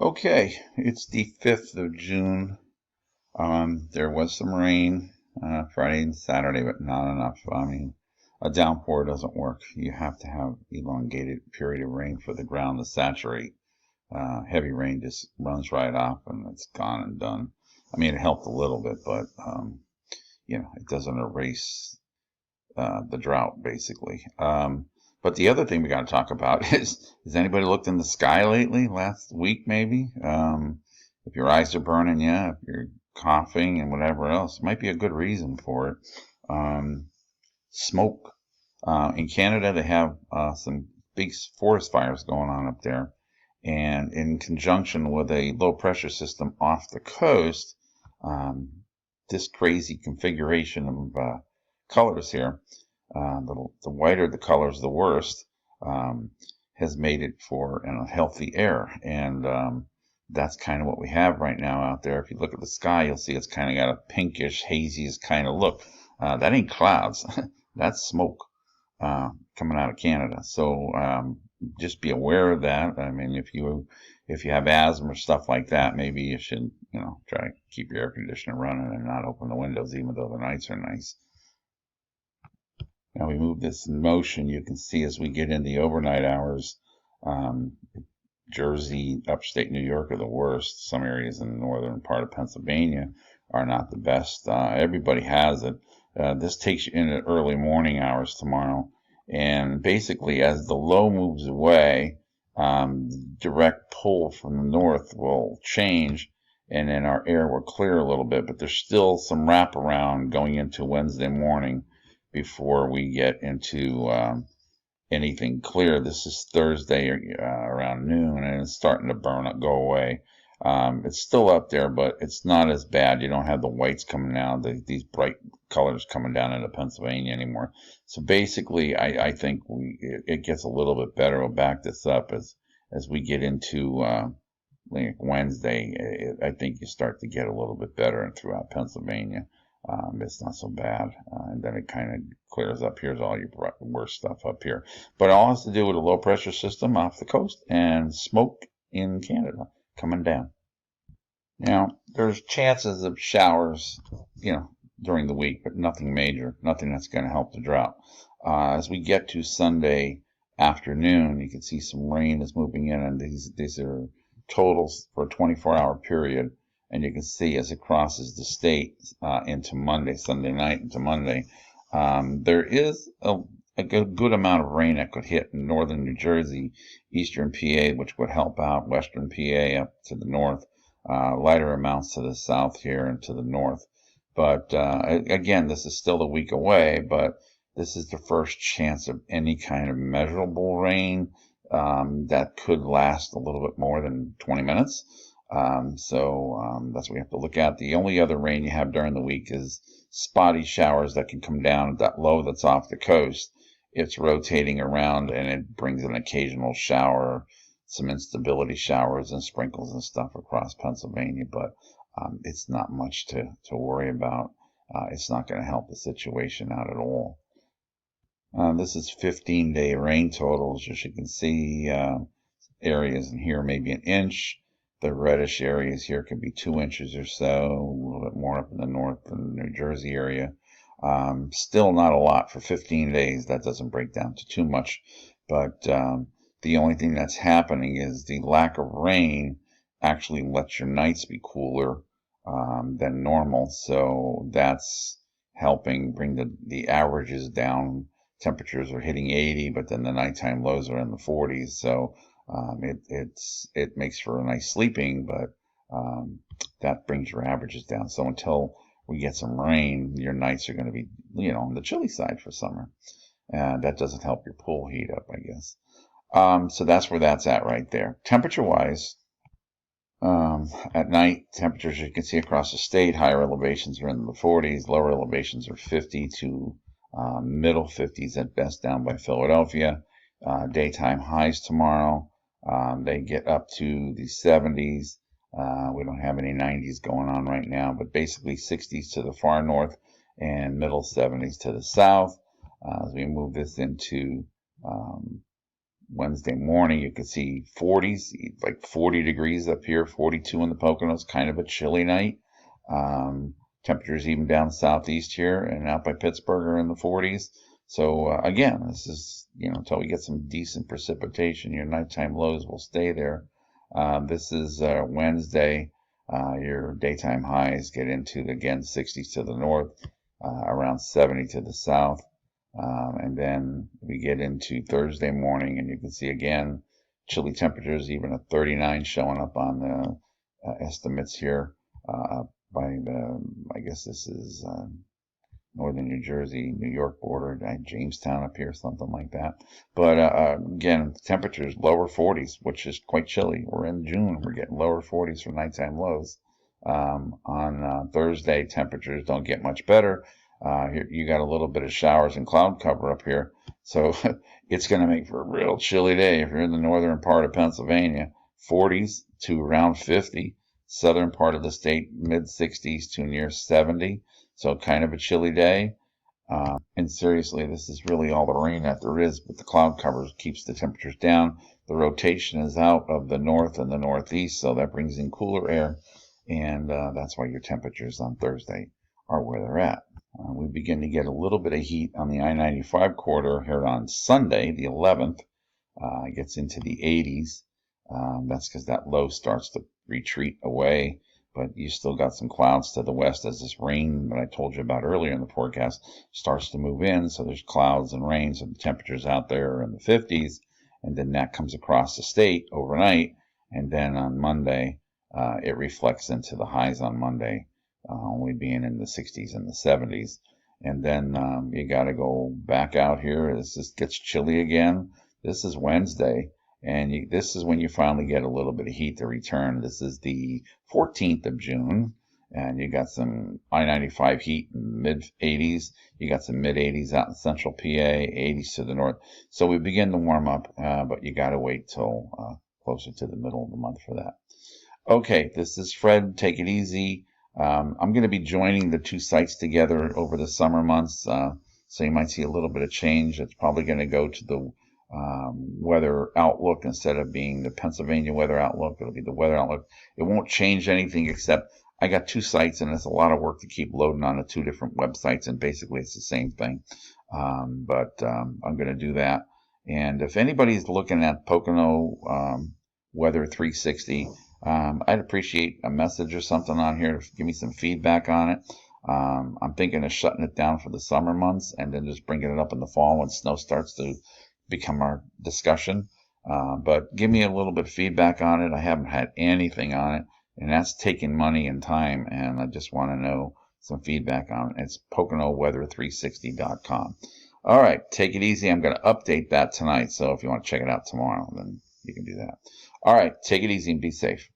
Okay, it's the 5th of June. There was some rain Friday and Saturday, but not enough. I mean, a downpour doesn't work. You have to have elongated period of rain for the ground to saturate. Heavy rain just runs right off and it's gone and done. I mean, it helped a little bit, but it doesn't erase the drought, basically. But the other thing we got to talk about is, has anybody looked in the sky lately? Last week, maybe? If your eyes are burning, yeah, if you're coughing and whatever else, might be a good reason for it. Smoke. In Canada, they have some big forest fires going on up there. And in conjunction with a low pressure system off the coast, this crazy configuration of colors here, the whiter the colors, the worst, has made it for an unhealthy air. And that's kind of what we have right now out there. If you look at the sky, you'll see it's kind of got a pinkish, hazy kind of look. That ain't clouds. That's smoke coming out of Canada. So just be aware of that. I mean, if you have asthma or stuff like that, maybe you should try to keep your air conditioner running and not open the windows, even though the nights are nice. Now we move this in motion. You can see as we get in the overnight hours, Jersey, upstate New York are the worst. Some areas in the northern part of Pennsylvania are not the best. Everybody has it. This takes you into early morning hours tomorrow. And basically, as the low moves away, direct pull from the north will change, and then our air will clear a little bit. But there's still some wraparound going into Wednesday morning before we get into anything clear. This is Thursday around noon, and it's starting to burn up, go away. It's still up there, but it's not as bad. You don't have the whites coming down, these bright colors coming down into Pennsylvania anymore. So basically, I think it gets a little bit better. We'll back this up as we get into like Wednesday. I think you start to get a little bit better throughout Pennsylvania. It's not so bad. And then it kind of clears up. Here's all your worst stuff up here. But it all has to do with a low pressure system off the coast and smoke in Canada coming down. Now, there's chances of showers, during the week, but nothing major, nothing that's going to help the drought. As we get to Sunday afternoon, you can see some rain is moving in, and these are totals for a 24-hour period. And you can see as it crosses the state into Monday, Sunday night into Monday, there is a good amount of rain that could hit in northern New Jersey, eastern PA, which would help out western PA up to the north, lighter amounts to the south here and to the north. But again, this is still a week away, but this is the first chance of any kind of measurable rain that could last a little bit more than 20 minutes. So that's what we have to look at. The only other rain you have during the week is spotty showers that can come down at that low that's off the coast. It's rotating around and it brings an occasional shower, some instability showers and sprinkles and stuff across Pennsylvania, but it's not much to worry about. It's not going to help the situation out at all. This is 15-day rain totals. As you can see, areas in here maybe an inch. The reddish areas here could be 2 inches or so, a little bit more up in the north and New Jersey area. Still not a lot for 15 days. That doesn't break down to too much. But the only thing that's happening is the lack of rain actually lets your nights be cooler than normal. So that's helping bring the averages down. Temperatures are hitting 80, but then the nighttime lows are in the 40s. So it makes for a nice sleeping, but that brings your averages down. So until we get some rain, your nights are going to be, on the chilly side for summer. That doesn't help your pool heat up, I guess. So that's where that's at right there. Temperature-wise, at night, temperatures you can see across the state, higher elevations are in the 40s, lower elevations are 50 to middle 50s at best down by Philadelphia. Daytime highs tomorrow. They get up to the 70s. We don't have any 90s going on right now, but basically 60s to the far north and middle 70s to the south. As we move this into Wednesday morning, you can see 40s, like 40 degrees up here, 42 in the Poconos, kind of a chilly night. Temperatures even down southeast here and out by Pittsburgh are in the 40s. So again, this is, until we get some decent precipitation, your nighttime lows will stay there. This is Wednesday. Your daytime highs get into, again, 60s to the north, around 70 to the south. And then we get into Thursday morning, and you can see again chilly temperatures, even a 39 showing up on the estimates here by the, I guess this is northern New Jersey, New York border, Jamestown up here, something like that. But again, temperatures lower 40s, which is quite chilly. We're in June, we're getting lower 40s for nighttime lows. On Thursday, temperatures don't get much better. Here, you got a little bit of showers and cloud cover up here, so it's going to make for a real chilly day if you're in the northern part of Pennsylvania. 40s to around 50. Southern part of the state, mid 60s to near 70. So kind of a chilly day. And seriously, this is really all the rain that there is, but the cloud cover keeps the temperatures down. The rotation is out of the north and the northeast, so that brings in cooler air, and that's why your temperatures on Thursday are where they're at. We begin to get a little bit of heat on the I-95 corridor here on Sunday, the 11th. It gets into the 80s. That's because that low starts to retreat away, but you still got some clouds to the west as this rain that I told you about earlier in the forecast starts to move in. So there's clouds and rain, so the temperatures out there are in the 50s, and then that comes across the state overnight, and then on Monday it reflects into the highs on Monday, only being in the 60s and the 70s. And then you got to go back out here as this gets chilly again. This is Wednesday. And this is when you finally get a little bit of heat to return. This is the 14th of June, and you got some I-95 heat in mid-80s. You got some mid-80s out in central PA, 80s to the north. So we begin to warm up, but you got to wait till closer to the middle of the month for that. Okay, this is Fred. Take it easy. I'm going to be joining the two sites together over the summer months, so you might see a little bit of change. It's probably going to go to the weather outlook instead of being the Pennsylvania weather outlook. It'll be the weather outlook. It won't change anything except I got two sites and it's a lot of work to keep loading onto two different websites, and basically it's the same thing. But I'm going to do that. And if anybody's looking at Pocono Weather 360, I'd appreciate a message or something on here to give me some feedback on it. I'm thinking of shutting it down for the summer months and then just bringing it up in the fall when snow starts to become our discussion. But give me a little bit of feedback on it. I haven't had anything on it, and that's taking money and time, and I just want to know some feedback on it. It's PoconoWeather360.com. All right, take it easy. I'm going to update that tonight, so if you want to check it out tomorrow, then you can do that. All right, take it easy and be safe.